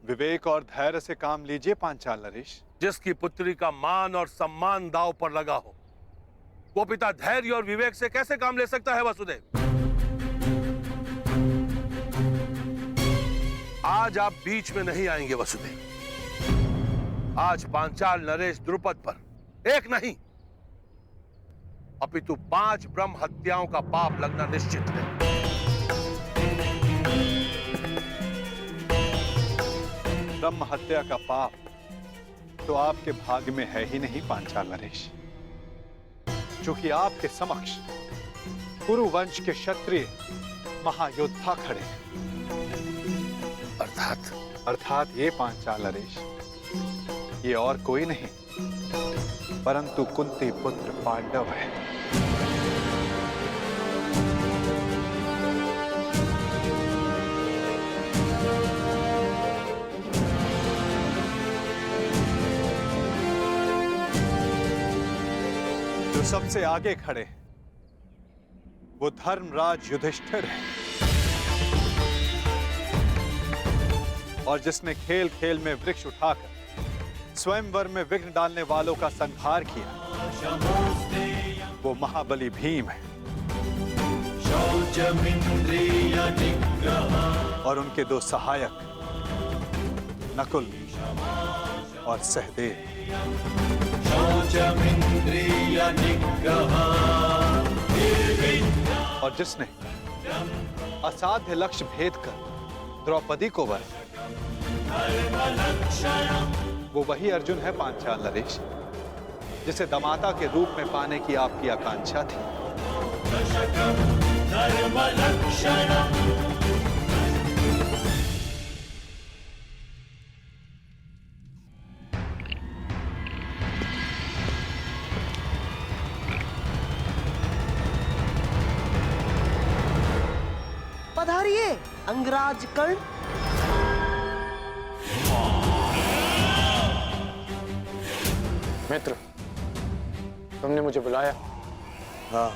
विवेक और धैर्य से काम लीजिए पांचाल नरेश। जिसकी पुत्री का मान और सम्मान दांव पर लगा हो, वो पिता धैर्य और विवेक से कैसे काम ले सकता है वसुदेव? आज आप बीच में नहीं आएंगे वसुदेव। आज पांचाल नरेश द्रुपद पर एक नहीं अपितु 5 ब्रह्म हत्याओं का पाप लगना निश्चित है। ब्रह्म हत्या का पाप तो आपके भाग्य में है ही नहीं पांचाल नरेश, क्योंकि आपके समक्ष कुरु वंश के क्षत्रिय महायोद्धा खड़े हैं। अर्थात ये पांचाल नरेश, ये और कोई नहीं परंतु कुंती पुत्र पांडव है। जो सबसे आगे खड़े हैं वो धर्मराज युधिष्ठिर है, और जिसने खेल खेल में वृक्ष उठाकर स्वयंवर में विघ्न डालने वालों का संहार किया वो महाबली भीम है। और उनके 2 सहायक नकुल और सहदेव। और जिसने असाध्य लक्ष्य भेद कर द्रौपदी को वरा वो वही अर्जुन है पांचाल नरेश, जिसे दमाता के रूप में पाने की आपकी आकांक्षा थी। पधारिए अंगराज कर्ण। मित्र, तुमने मुझे बुलाया? हाँ।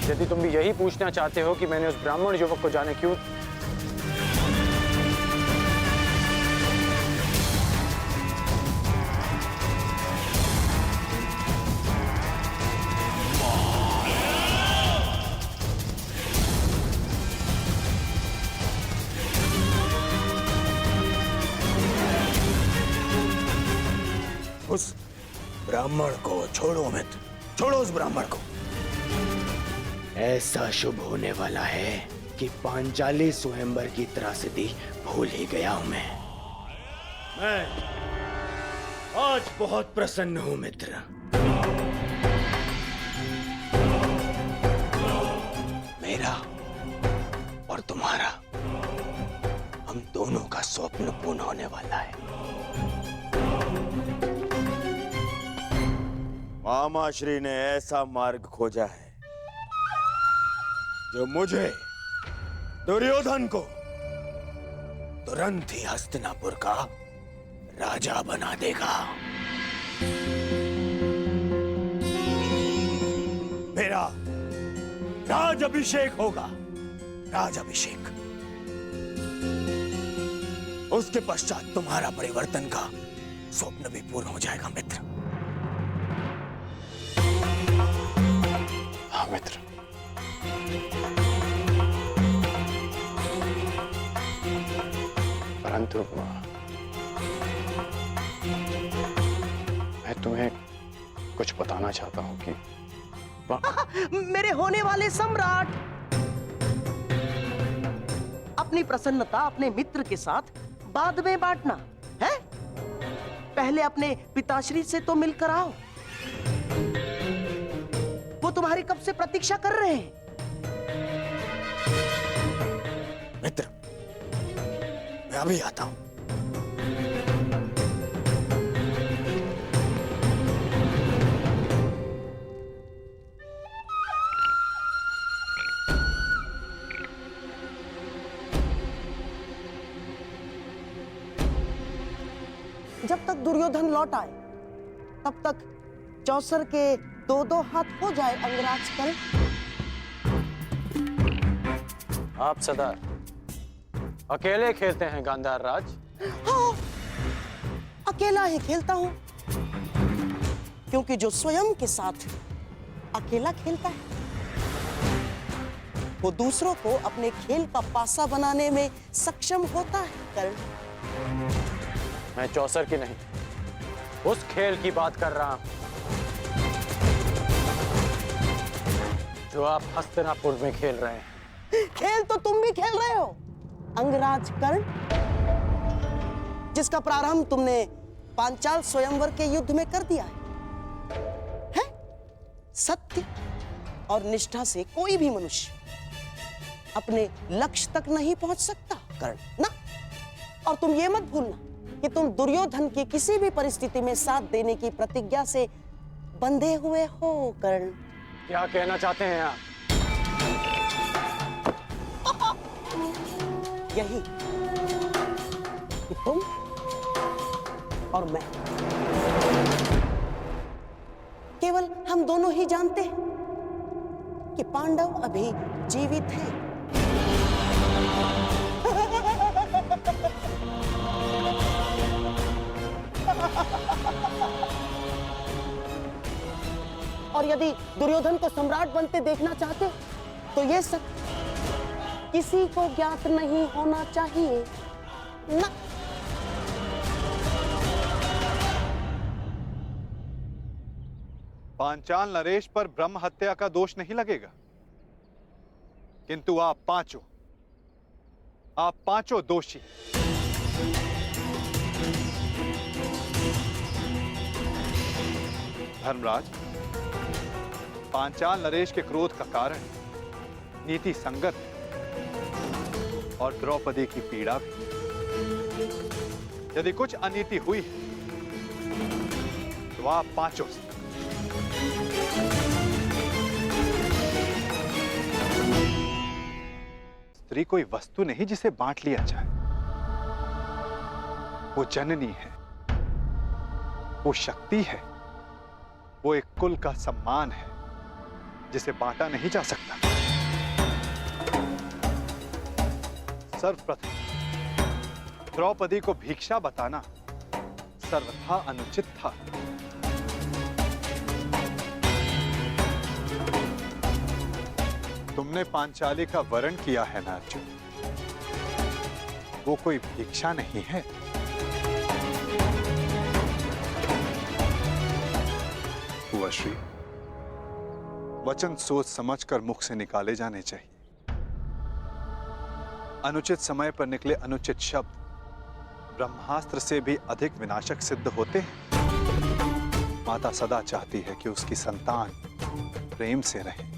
यदि तुम भी यही पूछना चाहते हो कि मैंने उस ब्राह्मण युवक को जाने क्यों, उस ब्राह्मण को छोड़ो मित्र, छोड़ो उस ब्राह्मण को। ऐसा शुभ होने वाला है कि पांचाली स्वयंवर की त्रासदी भूल ही गया हूं मैं आज बहुत प्रसन्न हूं मित्र। मेरा और तुम्हारा, हम दोनों का स्वप्न पूर्ण होने वाला है। मामाश्री ने ऐसा मार्ग खोजा है जो मुझे, दुर्योधन को, तुरंत ही हस्तिनापुर का राजा बना देगा। मेरा राज अभिषेक होगा, राज अभिषेक। उसके पश्चात तुम्हारा परिवर्तन का स्वप्न भी पूर्ण हो जाएगा मित्र। हाँ मित्र। परंतु मैं तुम्हें कुछ बताना चाहता हूं कि मेरे होने वाले सम्राट, अपनी प्रसन्नता अपने मित्र के साथ बाद में बांटना है। पहले अपने पिताश्री से तो मिलकर आओ, वो तुम्हारी कब से प्रतीक्षा कर रहे हैं। मित्र, मैं अभी आता हूं। जब तक दुर्योधन लौट आए तब तक चौसर के 2-2 हाथ हो जाए अंगराज कर्ण। आप सदा अकेले खेलते हैं गांधार राज। हाँ, अकेला ही खेलता हूं, क्योंकि जो स्वयं के साथ अकेला खेलता है वो दूसरों को अपने खेल का पासा बनाने में सक्षम होता है कर्ण। मैं चौसर की नहीं, उस खेल की बात कर रहा हूं जो आप हस्तिनापुर में खेल रहे हैं। खेल तो तुम भी खेल रहे हो अंगराज कर्ण, जिसका प्रारंभ तुमने पांचाल स्वयंवर के युद्ध में कर दिया है? सत्य और निष्ठा से कोई भी मनुष्य अपने लक्ष्य तक नहीं पहुंच सकता कर्ण ना। और तुम ये मत भूलना कि तुम दुर्योधन की किसी भी परिस्थिति में साथ देने की प्रतिज्ञा से बंधे हुए हो कर्ण। क्या कहना चाहते हैं आप? यही कि तुम और मैं, केवल हम दोनों ही जानते हैं कि पांडव अभी जीवित हैं। और यदि दुर्योधन को सम्राट बनते देखना चाहते हो तो ये सब किसी को ज्ञात नहीं होना चाहिए ना। पांचाल नरेश पर ब्रह्म हत्या का दोष नहीं लगेगा, किंतु आप पांचों दोषी। धर्मराज, पांचाल नरेश के क्रोध का कारण नीति संगत है और द्रौपदी की पीड़ा भी। यदि कुछ अनीति हुई है तो आप पांचों से। स्त्री कोई वस्तु नहीं जिसे बांट लिया जाए, वो जननी है, वो शक्ति है, वो एक कुल का सम्मान है जिसे बांटा नहीं जा सकता। सर्वप्रथम द्रौपदी को भिक्षा बताना सर्वथा अनुचित था। तुमने पांचाली का वरण किया है ना अर्जुन, वो कोई भिक्षा नहीं है। हुआ श्री, वचन सोच समझकर मुख से निकाले जाने चाहिए। अनुचित समय पर निकले अनुचित शब्द ब्रह्मास्त्र से भी अधिक विनाशक सिद्ध होते हैं। माता सदा चाहती है कि उसकी संतान प्रेम से रहे,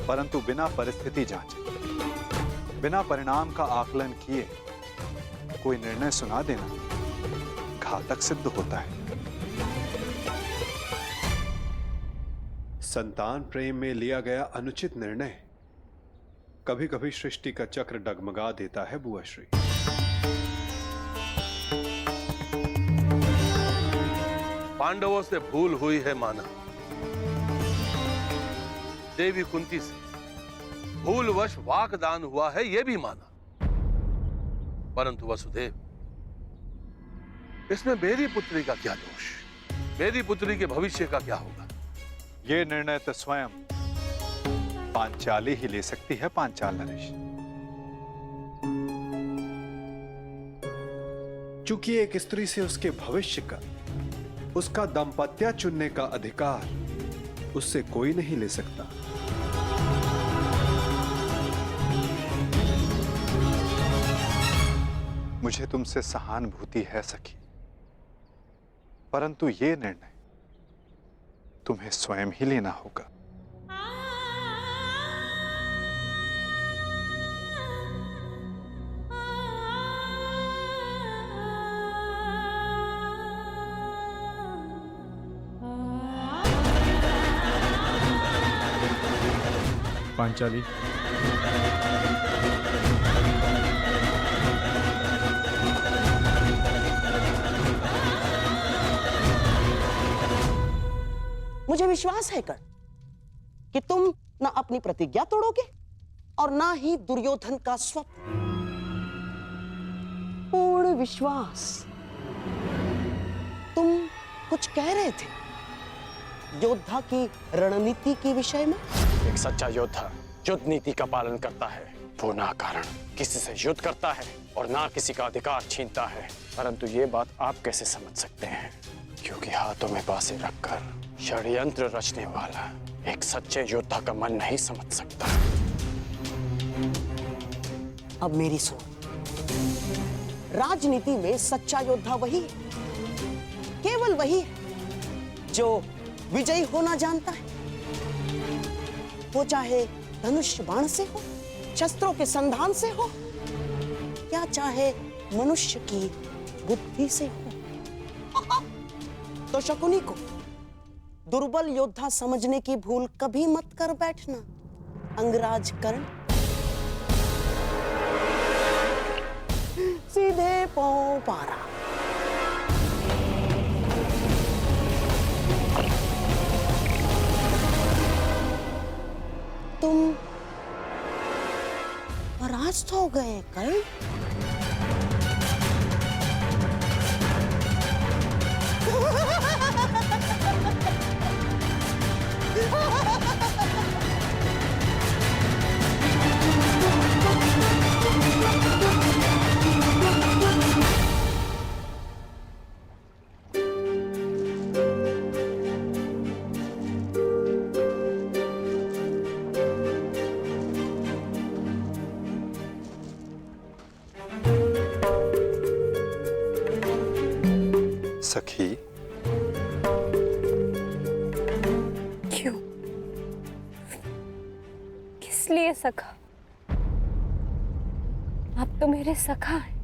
परंतु बिना परिस्थिति जांचे, बिना परिणाम का आकलन किए कोई निर्णय सुना देना घातक सिद्ध होता है। संतान प्रेम में लिया गया अनुचित निर्णय कभी कभी सृष्टि का चक्र डगमगा देता है बुआ श्री। पांडवों से भूल हुई है माना, देवी कुंती से भूलवश वाकदान हुआ है यह भी माना, परंतु वसुदेव, इसमें मेरी पुत्री का क्या दोष? मेरी पुत्री के भविष्य का क्या होगा? ये निर्णय तो स्वयं पांचाली ही ले सकती है पांचाल नरेश। चूंकि एक स्त्री से उसके भविष्य का, उसका दाम्पत्य चुनने का अधिकार उससे कोई नहीं ले सकता। मुझे तुमसे सहानुभूति है सखी, परंतु ये निर्णय तुम्हें स्वयं ही लेना होगा। पांचाली, मुझे विश्वास है कर्ण कि तुम ना अपनी प्रतिज्ञा तोड़ोगे और ना ही दुर्योधन का स्वप्न। पूर्ण विश्वास। तुम कुछ कह रहे थे योद्धा की रणनीति के विषय में? एक सच्चा योद्धा युद्ध नीति का पालन करता है। वो ना कारण किसी से युद्ध करता है और ना किसी का अधिकार छीनता है। परंतु ये बात आप कैसे समझ सकते हैं? क्योंकि हाथों में बांसें रखकर षड्यंत्र रचने वाला एक सच्चे योद्धा का मन नहीं समझ सकता। अब मेरी सुन, राजनीति में सच्चा योद्धा वही है, केवल वही है जो विजयी होना जानता है। वो चाहे धनुष बाण से हो, शस्त्रों के संधान से हो, या चाहे मनुष्य की बुद्धि से हो। तो शकुनी को दुर्बल योद्धा समझने की भूल कभी मत कर बैठना, अंगराज कर्ण। सीधे पांव पारा। तुम परास्त हो गए कर्ण। सखी, क्यों? किस लिए सखा? आप तो मेरे सखा हैं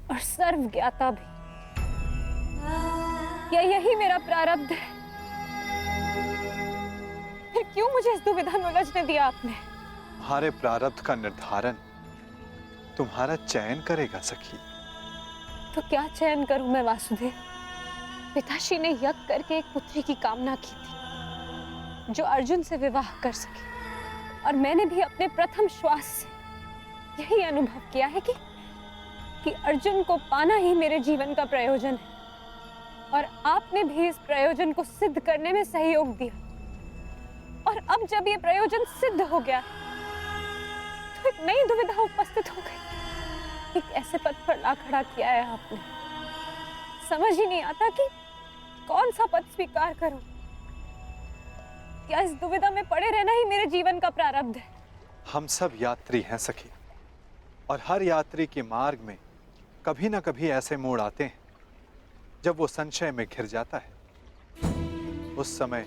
और सर्व ज्ञाता भी। क्या यही मेरा प्रारब्ध है? फिर क्यों मुझे इस दुविधा में उलझने दिया आपने? तुम्हारे प्रारब्ध का निर्धारण तुम्हारा चयन करेगा सखी। तो क्या चयन करूं मैं वासुदेव? पिताश्री ने यज्ञ करके एक पुत्री की कामना की थी जो अर्जुन से विवाह कर सके, और मैंने भी अपने प्रथम श्वास से यही अनुभव किया है कि अर्जुन को पाना ही मेरे जीवन का प्रयोजन है, और आपने भी इस प्रयोजन को सिद्ध करने में सहयोग दिया। और अब जब ये प्रयोजन सिद्ध हो गया तो एक नई दुविधा उपस्थित हो गई। एक ऐसे पद पर ला खड़ा किया है आपने, समझ ही नहीं आता कि कौन सा पद स्वीकार करूं। क्या इस दुविधा में पड़े रहना ही मेरे जीवन का प्रारब्ध है? हम सब यात्री हैं सखी, और हर यात्री के मार्ग में कभी ना कभी ऐसे मोड़ आते हैं जब वो संशय में घिर जाता है। उस समय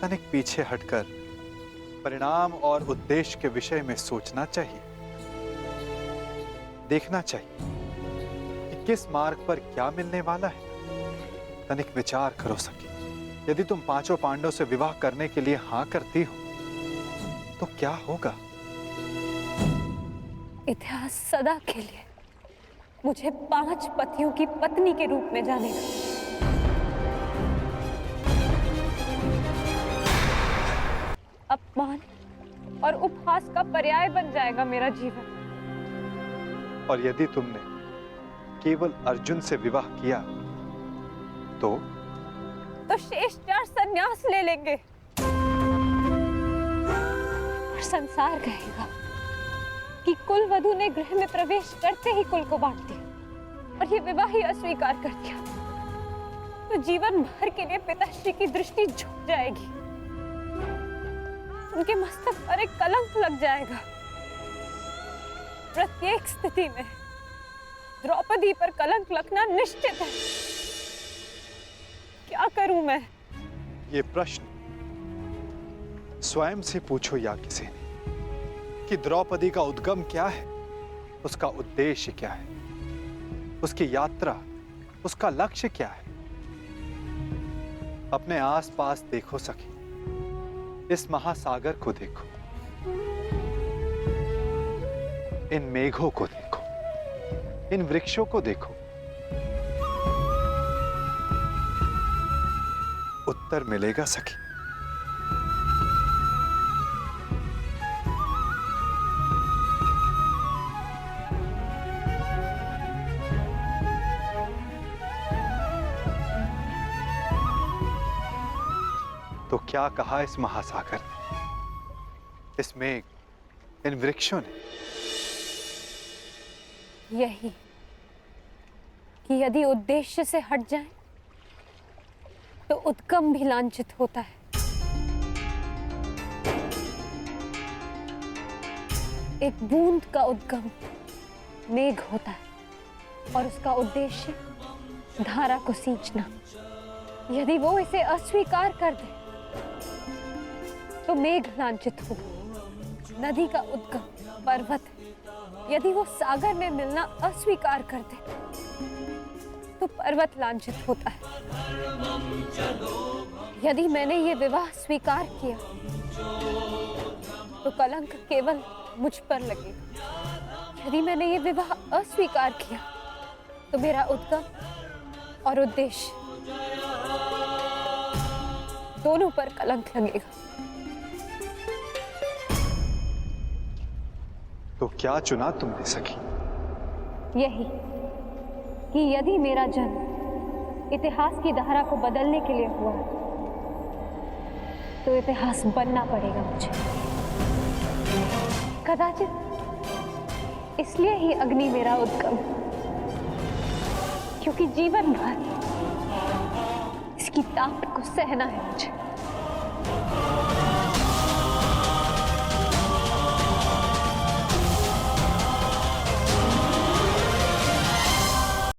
तनिक पीछे हटकर परिणाम और उद्देश्य के विषय में सोचना चाहिए, देखना चाहिए कि किस मार्ग पर क्या मिलने वाला है। तनिक विचार करो सखी, यदि तुम पांचों पांडवों से विवाह करने के लिए हां करती हो तो क्या होगा? इतिहास सदा के लिए मुझे 5 पतियों की पत्नी के रूप में जानेगा। अपमान और उपहास का पर्याय बन जाएगा मेरा जीवन। और यदि तुमने केवल अर्जुन से विवाह किया तो शेष 4 संन्यास ले लेंगे और संसार कहेगा कि कुल वधू ने गृह में प्रवेश करते ही कुल को बांट दिया और ये विवाह ही अस्वीकार कर दिया। तो जीवन भर के लिए पिताश्री की दृष्टि झुक जाएगी, उनके मस्तक पर एक कलंक लग जाएगा। प्रत्येक स्थिति में द्रौपदी पर कलंक लगना निश्चित है। क्या करूं मैं? ये प्रश्न स्वयं से पूछो या किसी ने कि द्रौपदी का उद्गम क्या है, उसका उद्देश्य क्या है, उसकी यात्रा, उसका लक्ष्य क्या है। अपने आसपास देखो सखी, इस महासागर को देखो, इन मेघों को देखो, इन वृक्षों को देखो। उत्तर मिलेगा सखी। क्या कहा इस महासागर ने, इस मेघ, इन वृक्षों ने? यही कि यदि उद्देश्य से हट जाए तो उद्गम भी लांछित होता है। एक बूंद का उद्गम मेघ होता है और उसका उद्देश्य धारा को सींचना। यदि वो इसे अस्वीकार कर दे तो मेघ लांछित होगा। नदी का उद्गम पर्वत है, यदि वो सागर में मिलना अस्वीकार कर दे तो पर्वत लांछित होता है। यदि मैंने ये विवाह स्वीकार किया तो कलंक केवल मुझ पर लगेगा। यदि मैंने ये विवाह अस्वीकार किया तो मेरा उद्गम और उद्देश्य दोनों पर कलंक लगेगा। तो क्या चुना तुमने सखी? यही कि यदि मेरा जन्म इतिहास की धारा को बदलने के लिए हुआ तो इतिहास बनना पड़ेगा मुझे। कदाचित इसलिए ही अग्नि मेरा उद्गम, क्योंकि जीवन भर इसकी ताप को सहना है मुझे।